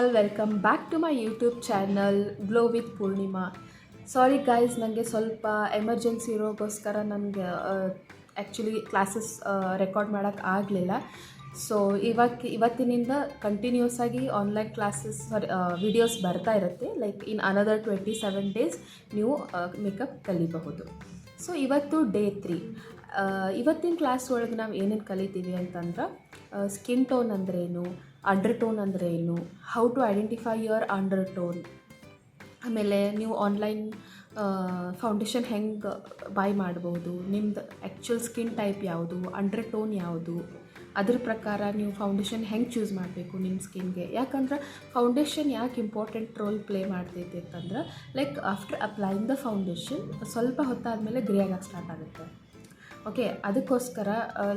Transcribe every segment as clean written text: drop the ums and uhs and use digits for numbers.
All welcome back to my YouTube channel glow with Poornima. Sorry guys, ನನಗೆ ಸ್ವಲ್ಪ emergency ಇರೋಗೋಸ್ಕರ ನನಗೆ actually classes record ಮಾಡೋಕ್ಕೆ ಆಗಲಿಲ್ಲ. ಸೊ ಇವತ್ತಿನಿಂದ ಕಂಟಿನ್ಯೂಸ್ ಆಗಿ ಆನ್ಲೈನ್ ಕ್ಲಾಸಸ್ ವಿಡಿಯೋಸ್ ಬರ್ತಾ ಇರುತ್ತೆ. ಲೈಕ್ ಇನ್ ಅನದರ್ 27 days ನೀವು ಮೇಕಪ್ ಕಲಿಬಹುದು. ಸೊ ಇವತ್ತು ಡೇ 3. ಇವತ್ತಿನ ಕ್ಲಾಸ್ ಒಳಗೆ ನಾವು ಏನೇನು ಕಲಿತೀವಿ ಅಂತಂದ್ರೆ, ಸ್ಕಿನ್ ಟೋನ್ ಅಂದ್ರೇನು, ಅಂಡರ್ ಟೋನ್ ಅಂದರೆ ಏನು, how to identify your undertone, ಆಮೇಲೆ ನೀವು ಆನ್ಲೈನ್ ಫೌಂಡೇಶನ್ ಹೆಂಗೆ ಬೈ ಮಾಡ್ಬೋದು, ನಿಮ್ದು ಆ್ಯಕ್ಚುಲ್ ಸ್ಕಿನ್ ಟೈಪ್ ಯಾವುದು, ಅಂಡರ್ ಟೋನ್ ಯಾವುದು, ಅದ್ರ ಪ್ರಕಾರ ನೀವು ಫೌಂಡೇಶನ್ ಹೆಂಗೆ ಚೂಸ್ ಮಾಡಬೇಕು ನಿಮ್ಮ ಸ್ಕಿನ್ಗೆ. ಯಾಕಂದ್ರೆ ಫೌಂಡೇಶನ್ ಯಾಕೆ ಇಂಪಾರ್ಟೆಂಟ್ ರೋಲ್ ಪ್ಲೇ ಮಾಡ್ತೈತಿ ಅಂತಂದ್ರೆ, like after applying the foundation ಸ್ವಲ್ಪ ಹೊತ್ತಾದಮೇಲೆ ಗ್ರೇ ಆಗಕ್ಕೆ ಸ್ಟಾರ್ಟ್ ಆಗುತ್ತೆ. ಓಕೆ, ಅದಕ್ಕೋಸ್ಕರ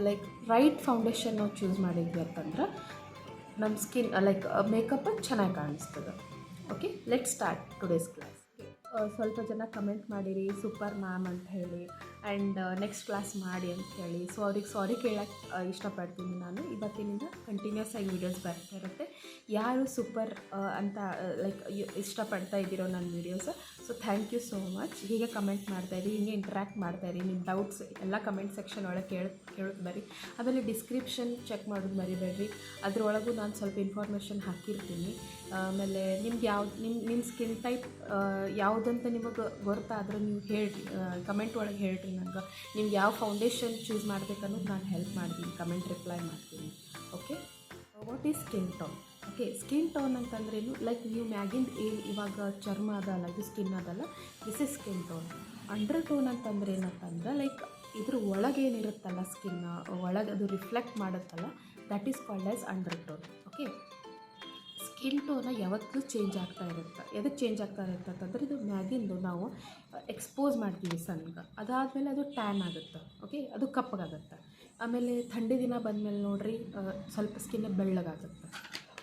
ಲೈಕ್ ರೈಟ್ ಫೌಂಡೇಶನ್ ನಾವು ಚೂಸ್ ಮಾಡಿದ್ವಿ ಅಂತಂದ್ರೆ ನಮ್ಮ ಸ್ಕಿನ್ ಲೈಕ್ ಮೇಕಪ್ ಚೆನ್ನಾಗಿ ಕಾಣಿಸ್ತದೆ. Okay, let start today's class. ಸ್ವಲ್ಪ ಜನ ಕಮೆಂಟ್ ಮಾಡಿರಿ ಸೂಪರ್ ಮ್ಯಾಮ್ ಅಂತ ಹೇಳಿ, ಆ್ಯಂಡ್ ನೆಕ್ಸ್ಟ್ ಕ್ಲಾಸ್ ಮಾಡಿ ಅಂತ ಹೇಳಿ. ಸೊ ಅವ್ರಿಗೆ ಸಾರಿ ಕೇಳಕ್ಕೆ ಇಷ್ಟಪಡ್ತೀನಿ. ನಾನು ಇವತ್ತಿನಿಂದ ಕಂಟಿನ್ಯೂಸ್ ಆಗಿ ವೀಡಿಯೋಸ್ ಬರ್ತಾ ಇರುತ್ತೆ. ಯಾರು ಸೂಪರ್ ಅಂತ ಲೈಕ್ ಇಷ್ಟಪಡ್ತಾ ಇದ್ದೀರೋ ನನ್ನ videos, so thank you so much. ಹೀಗೆ ಕಮೆಂಟ್ ಮಾಡ್ತಾಯಿರಿ, ಹೀಗೆ ಇಂಟ್ರ್ಯಾಕ್ಟ್ ಮಾಡ್ತಾಯಿರಿ. ನಿಮ್ಮ ಡೌಟ್ಸ್ ಎಲ್ಲ ಕಮೆಂಟ್ ಸೆಕ್ಷನ್ ಒಳಗೆ ಕೇಳೋದು ಬರೀ. ಆಮೇಲೆ ಡಿಸ್ಕ್ರಿಪ್ಷನ್ ಚೆಕ್ ಮಾಡೋದು ಮರಿಬೇಡ್ರಿ, ಅದರೊಳಗೂ ನಾನು ಸ್ವಲ್ಪ ಇನ್ಫಾರ್ಮೇಷನ್ ಹಾಕಿರ್ತೀನಿ. ಆಮೇಲೆ ನಿಮ್ಗೆ ಯಾವ್ದು ನಿಮ್ಮ ಸ್ಕಿನ್ ಟೈಪ್ ಯಾವುದಂತ ನಿಮಗೆ ಗೊತ್ತಾದ್ರೆ ನೀವು ಹೇಳ್ರಿ, ಕಮೆಂಟ್ ಒಳಗೆ ಹೇಳ್ರಿ ನಂಗೆ. ನಿಮ್ಗೆ ಯಾವ ಫೌಂಡೇಶನ್ ಚೂಸ್ ಮಾಡ್ಬೇಕನ್ನೋದು ನಾನು ಹೆಲ್ಪ್ ಮಾಡ್ತೀನಿ, ಕಮೆಂಟ್ ರಿಪ್ಲೈ ಮಾಡ್ತೀನಿ. Okay, what is skin tone? Okay, skin tone ಅಂತಂದ್ರೇನು, ಲೈಕ್ ನೀವು ಮ್ಯಾಗಿಂದ ಏನು ಇವಾಗ ಚರ್ಮ ಅದಲ್ಲ, ಇದು ಸ್ಕಿನ್ ಅದಲ್ಲ, this is skin tone. Undertone ಅಂತಂದ್ರೆ ಏನಂತಂದ್ರೆ, ಲೈಕ್ ಇದ್ರ ಒಳಗೆ ಏನಿರುತ್ತಲ್ಲ ಸ್ಕಿನ್ ಒಳಗೆ ಅದು ರಿಫ್ಲೆಕ್ಟ್ ಮಾಡುತ್ತಲ್ಲ, that is called as undertone. Okay, skin tone ಯಾವತ್ತೂ ಚೇಂಜ್ ಆಗ್ತಾ ಇರುತ್ತೆ. ಎದಕ್ಕೆ ಚೇಂಜ್ ಆಗ್ತಾ ಇರುತ್ತೆ ಅಂತಂದರೆ, ಇದು ಮ್ಯಾಗಿಂದು ನಾವು ಎಕ್ಸ್ಪೋಸ್ ಮಾಡ್ತೀವಿ ಸನ್ಗೆ, ಅದಾದಮೇಲೆ ಅದು ಟ್ಯಾನ್ ಆಗುತ್ತೆ. ಓಕೆ, ಅದು ಕಪ್ಪಗಾಗುತ್ತೆ. ಆಮೇಲೆ ಥಂಡಿ ದಿನ ಬಂದಮೇಲೆ ನೋಡಿರಿ ಸ್ವಲ್ಪ ಸ್ಕಿನ್ ಬೆಳ್ಳಗಾಗುತ್ತೆ.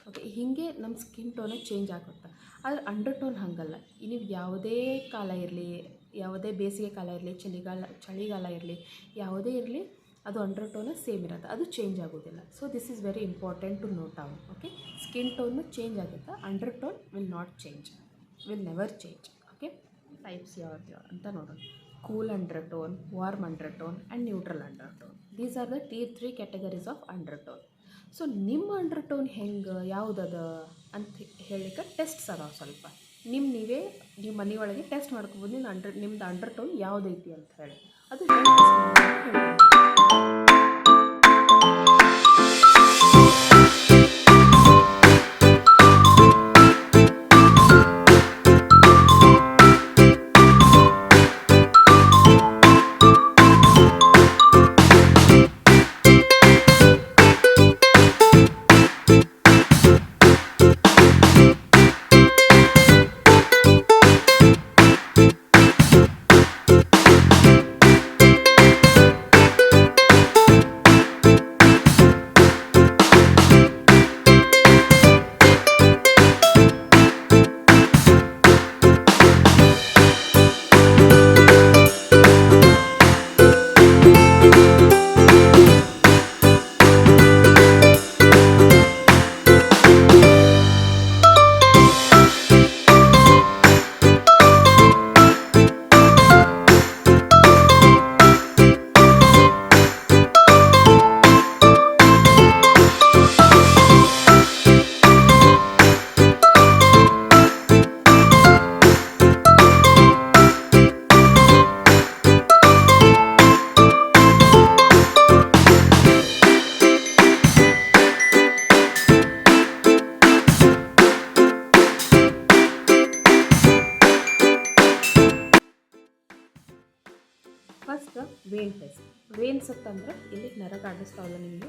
ಓಕೆ, ಹೀಗೆ ನಮ್ಮ ಸ್ಕಿನ್ ಟೋನೇ ಚೇಂಜ್ ಆಗುತ್ತೆ. ಆದರೆ ಅಂಡರ್ ಟೋನ್ ಹಾಗಲ್ಲ. ನೀವು ಯಾವುದೇ ಕಾಲ ಇರಲಿ, ಯಾವುದೇ ಬೇಸಿಗೆ ಕಾಲ ಇರಲಿ, ಚಳಿಗಾಲ ಇರಲಿ, ಯಾವುದೇ ಇರಲಿ, ಅದು ಅಂಡರ್ ಟೋನ ಸೇಮ್ ಇರುತ್ತೆ, ಅದು ಚೇಂಜ್ ಆಗೋದಿಲ್ಲ. So this is very important to note down. Okay, skin tone change ಆಗುತ್ತೆ, undertone will not change, will never change. Okay, types ಯಾವ್ದು ಅಂತ ನೋಡೋಣ. Cool undertone, warm undertone and neutral undertone. These are the 3 categories of undertone. So ನಿಮ್ಮ undertone ಹೆಂಗೆ ಯಾವುದದ ಅಂತ ಹೇಳಿಕ್ಕೆ tests ಅದಾವೆ ಸ್ವಲ್ಪ. ನೀವೇ ನಿಮ್ಮ ಮನೆಯೊಳಗೆ ಟೆಸ್ಟ್ ಮಾಡ್ಕೊಬೋದು, ನಿಮ್ದು ಅಂಡರ್ ಟೋನ್ ಯಾವುದೈತಿ ಅಂತ ಹೇಳಿ. ಅದು ಹೇಳಿ. First vane test. ವೇನ್ಸ್ ಅಂತಂದ್ರೆ ಇಲ್ಲಿ ನರ ಕಾಣಿಸ್ತಾವಲ್ಲ ನಿಮಗೆ.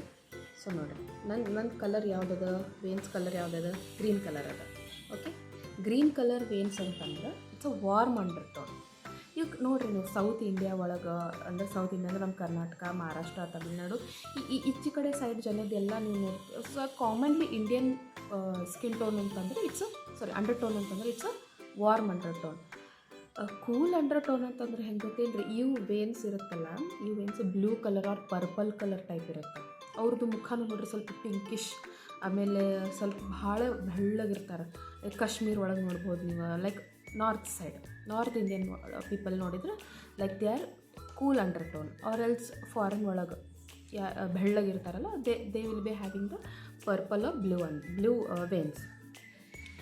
ಸೊ ನೋಡಿರಿ, ನನ್ನ ಕಲರ್ ಯಾವುದದ, ವೇನ್ಸ್ ಕಲರ್ ಯಾವುದದ, ಗ್ರೀನ್ ಕಲರ್ ಅದ. ಓಕೆ, ಗ್ರೀನ್ ಕಲರ್ ವೇನ್ಸ್ ಅಂತಂದ್ರೆ it's a warm undertone. ಈಗ ನೋಡಿರಿ, ನೀವು ಸೌತ್ ಇಂಡಿಯಾ ಒಳಗೆ, ಅಂದರೆ ಸೌತ್ ಇಂಡಿಯಾ ಅಂದರೆ ನಮ್ಮ ಕರ್ನಾಟಕ, ಮಹಾರಾಷ್ಟ್ರ, ತಮಿಳ್ನಾಡು, ಈಚೆ ಕಡೆ ಸೈಡ್ ಜನದ್ದೆಲ್ಲ ನೀವು ನೋಡಿ. So commonly Indian skin tone ಅಂತಂದರೆ ಅಂಡರ್ ಟೋನ್ ಅಂತಂದರೆ it's a warm undertone. Cool undertone ಅಂತಂದ್ರೆ ಹೆಂಗೆ ಗೊತ್ತೇನ್ರಿ, ಇವು ವೇನ್ಸ್ ಇರುತ್ತಲ್ಲ, ಈ veins blue colour or purple colour type ಇರುತ್ತೆ. ಅವ್ರದ್ದು ಮುಖನೂ ನೋಡ್ರಿ ಸ್ವಲ್ಪ ಪಿಂಕಿಶ್ ಆಮೇಲೆ ಸ್ವಲ್ಪ ಭಾಳ ಬೆಳ್ಳಗಿರ್ತಾರೆ. ಕಾಶ್ಮೀರ ಒಳಗೆ ನೋಡ್ಬೋದು ನೀವು, ಲೈಕ್ ನಾರ್ತ್ ಇಂಡಿಯನ್ ಪೀಪಲ್ ನೋಡಿದ್ರೆ like they are cool undertone, or else foreign ಒಳಗೆ ಬೆಳ್ಳಗಿರ್ತಾರಲ್ಲ they will be having the purple or blue veins.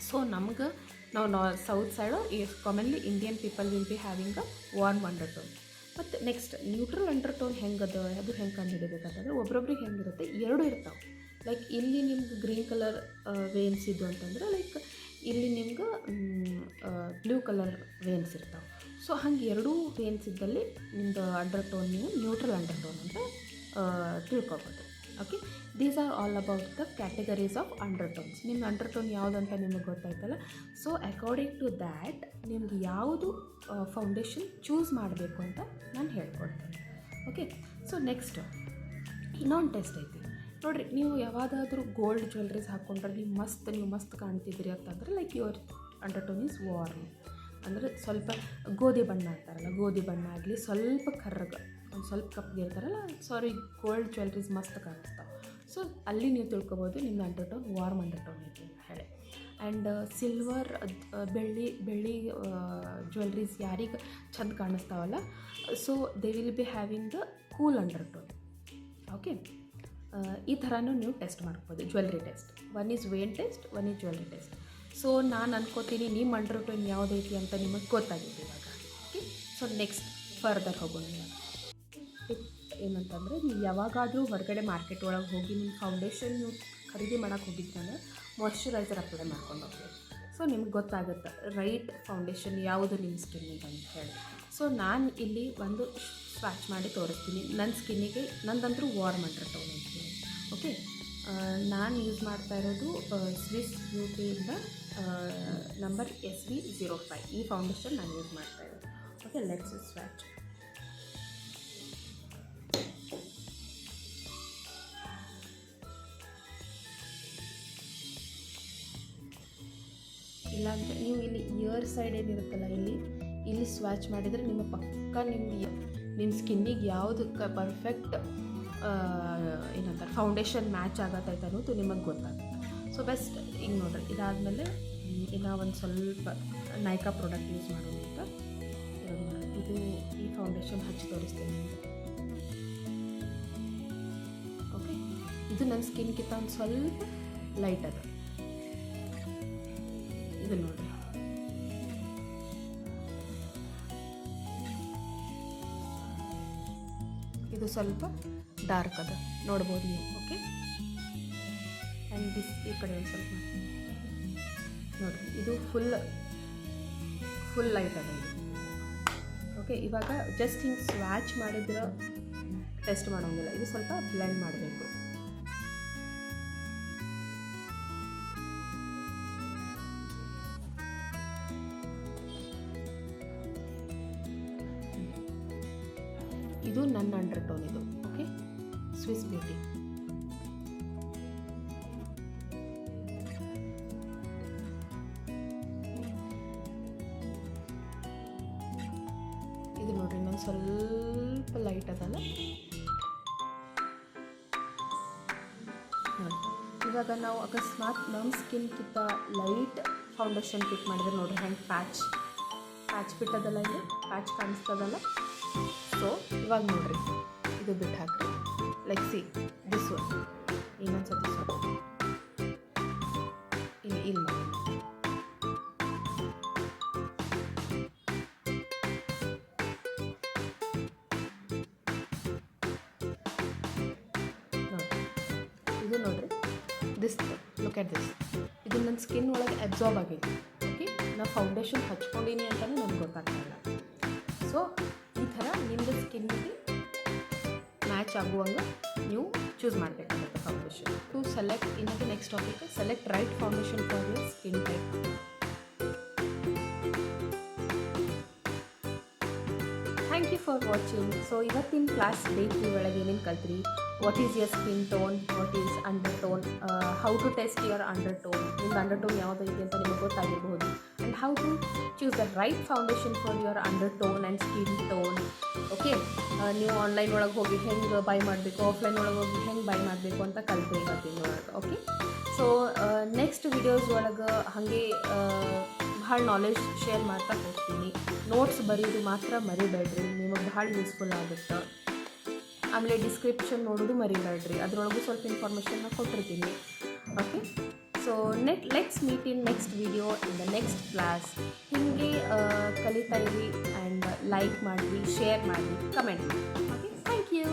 So ನಮ್ಗೆ ನಾವು south side commonly Indian people will be having a warm undertone. ಮತ್ತು next neutral undertone ಹೆಂಗದ, ಅದು ಹೆಂಗೆ ಕಂಡುಹಿಡಿಬೇಕಂತಂದ್ರೆ ಒಬ್ರೊಬ್ರಿಗೆ ಹೆಂಗಿರುತ್ತೆ, ಎರಡೂ ಇರ್ತಾವೆ. ಲೈಕ್ ಇಲ್ಲಿ ನಿಮ್ಗೆ ಗ್ರೀನ್ ಕಲರ್ ವೇನ್ಸ್ ಇದ್ದು ಅಂತಂದ್ರೆ ಲೈಕ್ ಇಲ್ಲಿ ನಿಮ್ಗೆ ಬ್ಲೂ ಕಲರ್ ವೇನ್ಸ್ ಇರ್ತಾವೆ. ಸೊ ಹಂಗೆ ಎರಡೂ ವೇನ್ಸ್ ಇದ್ದಲ್ಲಿ ನಿಮ್ಮದು ಅಂಡರ್ ಟೋನ್ ನೀವು ನ್ಯೂಟ್ರಲ್ ಅಂಡರ್ ಟೋನ್ ಅಂತ ತಿಳ್ಕೊಬೋದು. Okay, these are all about the categories of under tones. ನಿಮ್ಮ ಅಂಡರ್ ಟೋನ್ ಯಾವುದಂತ ನಿಮಗೆ ಗೊತ್ತಾಯ್ತಲ್ಲ. ಸೊ ಅಕಾರ್ಡಿಂಗ್ ಟು ದ್ಯಾಟ್ ನಿಮ್ಗೆ ಯಾವುದು ಫೌಂಡೇಶನ್ ಚೂಸ್ ಮಾಡಬೇಕು ಅಂತ ನಾನು ಹೇಳ್ಕೊಡ್ತೇನೆ. ಓಕೆ, ಸೊ ನೆಕ್ಸ್ಟ್ ಇನ್ನೊಂದು ಟೆಸ್ಟ್ ಐತಿ ನೋಡಿರಿ. ನೀವು ಯಾವಾಗಾದರೂ ಗೋಲ್ಡ್ ಜ್ಯುವೆಲ್ರೀಸ್ ಹಾಕ್ಕೊಂಡ್ರೆ ನೀವು ಮಸ್ತ್ ಕಾಣ್ತಿದ್ರಿ ಅಂತಂದರೆ like your under tone is warm. ಅಂದರೆ ಸ್ವಲ್ಪ ಗೋಧಿ ಬಣ್ಣ ಅಂತಾರಲ್ಲ, ಗೋಧಿ ಬಣ್ಣ ಆಗಲಿ, ಸ್ವಲ್ಪ ಕರ್ರಗೆ ಒಂದು ಸ್ವಲ್ಪ ಕಪ್ಗೆ ಇರ್ತಾರಲ್ಲ, ಗೋಲ್ಡ್ ಜ್ಯುವೆಲ್ರೀಸ್ ಮಸ್ತ್ ಕಾಣಿಸ್ತಾವೆ. ಸೊ ಅಲ್ಲಿ ನೀವು ತಿಳ್ಕೊಬೋದು ನಿಮ್ಮ undertone warm undertone ಐತಿ ಅಂತ ಹೇಳಿ. ಆ್ಯಂಡ್ ಸಿಲ್ವರ್ ಬೆಳ್ಳಿ ಜ್ಯುವೆಲ್ರೀಸ್ ಯಾರಿಗೆ ಚಂದ ಕಾಣಿಸ್ತಾವಲ್ಲ, so they will be having the cool undertone. Okay, ಈ ಥರನೂ ನೀವು ಟೆಸ್ಟ್ ಮಾಡ್ಬೋದು, jewellery test. One is vein test, one is jewellery test. So ನಾನು ಅನ್ಕೋತೀನಿ ನಿಮ್ಮ ಅಂಡರ್ ಟೋನ್ ಯಾವುದೈತಿ ಅಂತ ನಿಮಗೆ ಗೊತ್ತಾಗಿದೆ ಇವಾಗ. ಓಕೆ, ಸೊ ನೆಕ್ಸ್ಟ್ ಫರ್ದರ್ ಹೋಗೋಣ. ಟಿಪ್ ಏನಂತಂದರೆ, ನೀವು ಯಾವಾಗಾದರೂ ಹೊರಗಡೆ ಮಾರ್ಕೆಟ್ ಒಳಗೆ ಹೋಗಿ ನಿಮ್ಮ ಫೌಂಡೇಶನ್ ನೀವು ಖರೀದಿ ಮಾಡೋಕ್ಕೆ ಹೋಗಿದ್ದಂದ್ರೆ ಮಾಯ್ಶ್ಚರೈಸರ್ ಅಪ್ಲೈ ಮಾಡ್ಕೊಂಡು ಹೋಗಿ. ಸೊ ನಿಮ್ಗೆ ಗೊತ್ತಾಗುತ್ತೆ ರೈಟ್ ಫೌಂಡೇಶನ್ ಯಾವುದು ನಿಮ್ಮ ಸ್ಕಿನ್ನಿಗೆ ಅಂತ ಹೇಳಿ. ಸೊ ನಾನು ಇಲ್ಲಿ ಒಂದು ಸ್ವಾಚ್ ಮಾಡಿ ತೋರಿಸ್ತೀನಿ. ನನ್ನ ಸ್ಕಿನ್ನಿಗೆ ನಂದಂತರೂ ವಾರ್ಮ್ ಅಂಡರ್ ಟೋನ್ ಐತಿ. ಓಕೆ, ನಾನು ಯೂಸ್ ಮಾಡ್ತಾ ಇರೋದು ಸ್ವಿಸ್ ಬ್ಯೂಟಿಯಿಂದ ನಂಬರ್ SV05 ಈ ಫೌಂಡೇಶನ್ ನಾನು ಯೂಸ್ ಮಾಡ್ತಾ ಇರೋದು. Okay, let's swatch. ಇಲ್ಲಾಂದರೆ ನೀವು ಇಲ್ಲಿ ಇಯರ್ ಸೈಡ್ ಏನಿರುತ್ತಲ್ಲ ಇಲ್ಲಿ ಸ್ವಾಚ್ ಮಾಡಿದರೆ ನಿಮ್ಮ ಪಕ್ಕ ನಿಮ್ಮ ಸ್ಕಿನ್ನಿಗೆ ಯಾವುದು ಪರ್ಫೆಕ್ಟ್ ಏನಂತಾರೆ ಫೌಂಡೇಶನ್ ಮ್ಯಾಚ್ ಆಗತ್ತೈತೆ ಅನ್ನೋದು ನಿಮಗೆ ಗೊತ್ತಾಗುತ್ತೆ. ಸೊ ಬೆಸ್ಟ್ ಈಗ ನೋಡ್ರಿ, ಇದಾದಮೇಲೆ ಇನ್ನೂ ಒಂದು ಸ್ವಲ್ಪ ನೈಕಾ ಪ್ರಾಡಕ್ಟ್ ಯೂಸ್ ಮಾಡೋದು ಅಂತ ಇದು ಈ ಫೌಂಡೇಶನ್ ಹಚ್ಚಿ ತೋರಿಸ್ತೀನಿ ನಿಮಗೆ. ಓಕೆ, ಇದು ನನ್ನ ಸ್ಕಿನ್ಗಿಂತ ಒಂದು ಸ್ವಲ್ಪ ಲೈಟ್ ಅದ. ಇದು ನೋಡಿರಿ, ಇದು ಸ್ವಲ್ಪ ಡಾರ್ಕ್ ಅದ, ನೋಡ್ಬೋದು ನೀವು. ಓಕೆ, ಆ್ಯಂಡ್ ದಿಸ್ ಈ ಕಡೆ ಒಂದು ಸ್ವಲ್ಪ ನೋಡಿರಿ, ಇದು ಫುಲ್ ಲೈಟ್ ಅದ ಇದು. ಓಕೆ, ಇವಾಗ ಜಸ್ಟ್ ಹಿಂಗೆ ಸ್ವಾಚ್ ಮಾಡಿದ್ರೆ ಟೆಸ್ಟ್ ಮಾಡೋಂಗಿಲ್ಲ, ಇದು ಸ್ವಲ್ಪ ಬ್ಲೆಂಡ್ ಮಾಡಬೇಕು. ಇದು ನನ್ನ ಅಂಡರ್ ಟೋನ್ ಇದು. Okay, Swiss beauty. ಇದು ನೋಡ್ರಿ, ನಾನು ಸ್ವಲ್ಪ ಲೈಟ್ ಅದಲ್ಲ ನೋಡಿ. ಇವಾಗ ನಾವು ಅಕಸ್ಮಾತ್ ನಮ್ಮ ಸ್ಕಿನ್ಗಿಂತ ಲೈಟ್ ಫೌಂಡೇಶನ್ ಪಿಕ್ ಮಾಡಿದ್ರೆ ನೋಡ್ರಿ ಹೆಂಗೆ ಪ್ಯಾಚ್ ಬಿಟ್ಟದಲ್ಲ, ಇಲ್ಲಿ ಪ್ಯಾಚ್ ಕಾಣಿಸ್ತದಲ್ಲ. ಸೊ ಇವಾಗ ನೋಡ್ರಿ, ಇದು ಬಿಟ್ಟು ಹಾಕ್ರಿ. ಲೈಕ್ ಸಿ ದಿಸ್ ಒನ್, ಇನ್ನೊಂದು ಸತಿ ಇಲ್ಲಿ ಮಾಡಿ. ಇದು ನೋಡ್ರಿ, ದಿಸ್ ಲುಕ್ ಎಟ್ ದಿಸ್, ಇದು ನನ್ನ ಸ್ಕಿನ್ ಒಳಗೆ ಅಬ್ಸಾರ್ಬ್ ಆಗೈತಿ. ಓಕೆ, ನಾ ಫೌಂಡೇಶನ್ ಹಚ್ಕೊಂಡೀನಿ ಅಂತಲೂ ನನಗೆ ಗೊತ್ತಾಗ್ತಾಯಿಲ್ಲ. ಸೊ ಈ ಥರ ನಿಮ್ಮದು ಸ್ಕಿನ್ನಿಗೆ ಮ್ಯಾಚ್ ಆಗುವಂಗೆ ನೀವು ಚೂಸ್ ಮಾಡಬೇಕಾಗುತ್ತೆ ಫೌಂಡೇಶನ್. ಟು ಸೆಲೆಕ್ಟ್ ಇನ್ನೊಂದು next topic, select right foundation for your skin type. Thank you for watching. So ಇವತ್ತಿನ ಕ್ಲಾಸ್ ಡೇ 3 ಒಳಗೆ ಏನೇನು ಕಲ್ತ್ರಿ, what is your skin tone, what is undertone, how to test your undertone, ನಿಮ್ದು undertone ಯಾವುದೈತಿ ಅಂತ ನಿಮಗೆ ಗೊತ್ತಾಗಿರ್ಬೋದು, and how to choose the right foundation for your undertone and skin tone. Okay, ನೀವು online ಒಳಗೆ ಹೋಗಿ ಹೆಂಗೆ by ಮಾಡಬೇಕು, ಆಫ್ಲೈನ್ ಒಳಗೆ ಹೋಗಿ ಹೆಂಗೆ ಬೈ ಮಾಡಬೇಕು ಅಂತ ಕಲ್ತು ಇವತ್ತಿನ ಒಳಗೆ. ಓಕೆ, ನೆಕ್ಸ್ಟ್ ವಿಡಿಯೋಸ್ ಒಳಗೆ ಹಾಗೆ ಭಾಳ ನಾಲೆಜ್ ಶೇರ್ ಮಾಡ್ತಾ ಹೋಗ್ತೀನಿ. ನೋಟ್ಸ್ ಬರೆಯೋದು ಮಾತ್ರ ಮರಿಬೇಡ್ರಿ, ನಿಮಗೆ ಭಾಳ ಯೂಸ್ಫುಲ್ ಆಗುತ್ತೆ. ಆಮೇಲೆ ಡಿಸ್ಕ್ರಿಪ್ಷನ್ ನೋಡೋದು ಮರಿಬೇಡ್ರಿ, ಅದರೊಳಗೂ ಸ್ವಲ್ಪ ಇನ್ಫಾರ್ಮೇಷನ್ನ ಕೊಟ್ಟಿರ್ತೀನಿ. Okay, so let's meet in next video in the next class. ಹೀಗೆ ಕಲಿತಾ ಇರಿ ಆ್ಯಂಡ್ ಲೈಕ್ ಮಾಡಿರಿ, ಶೇರ್ ಮಾಡಿರಿ, ಕಮೆಂಟ್ ಮಾಡಿ. Okay, thank you.